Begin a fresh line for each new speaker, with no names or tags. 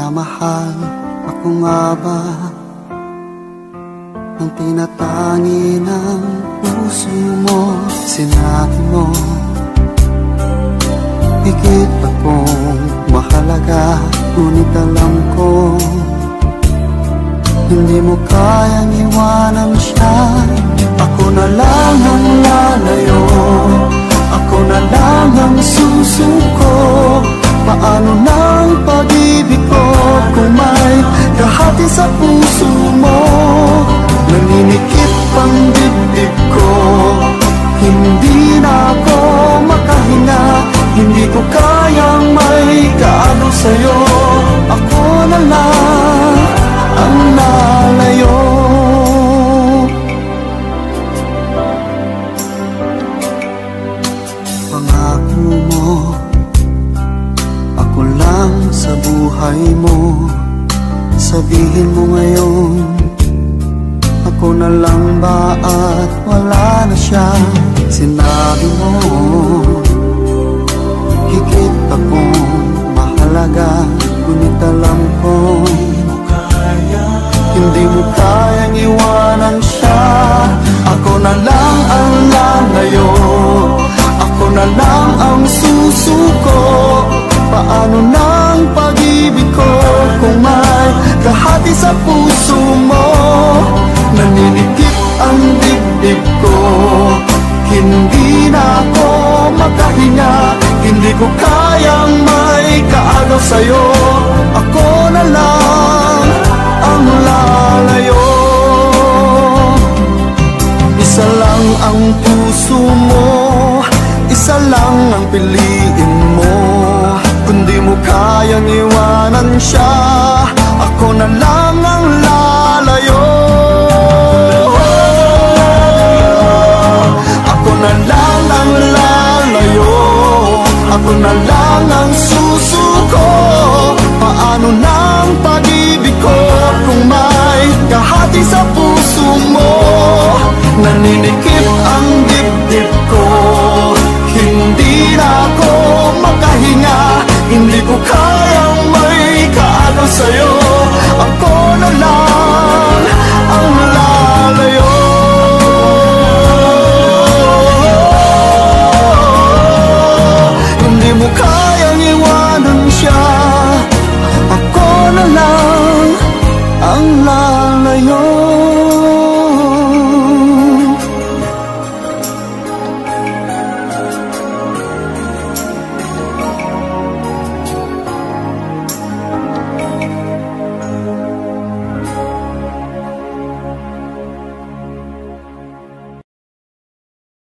minamahal. Ako nga ba ang tinatangi ng puso mo? Sinabi mo higit akong mahalaga, ngunit alam ko hindi mo kayang iwanan siya. Ako na lang ang lalayo, ako na lang ang susuko. Paano ng pag-ibig ko kung may kahati sa puso mo? Naninikip ang dibdib ko, hindi na ako makahinga. Hindi ko kayang may kaano sa'yo. Ako na lang ang lalayo. Pangako mo ako lang sa buhay mo. Sabihin mo ngayon, ako na lang ba at wala na siya? Sinabi mo higit akong mahalaga, ngunit alam ko hindi mo kayang iwanan siya. Ako na lang ang lalayo, ako na lang ang susuko. Paano ng pag-ibig ko kung may kahati sa puso mo? Naninikip ang dibdib ko, hindi na ako makahinga. Hindi ko kayang may kaagaw sa'yo. Ako na lang ang lalayo. Isa lang ang puso mo, isa lang ang piliin mo. Kung di mo kayang iwanan siya, ako na lang ang lalayo. Ako na lang ang lalayo, ako na lang ang susuko. Paano ng pag-ibig ko kung may kahati sa puso mo? Naninikip ang dibdib ko, hindi na ako makahinga. Hindi ko kayang may kaagaw sa'yo. Ako na lang ang lalayo. Hindi mo kayang iwanan siya. Ako na lang ang lalayo.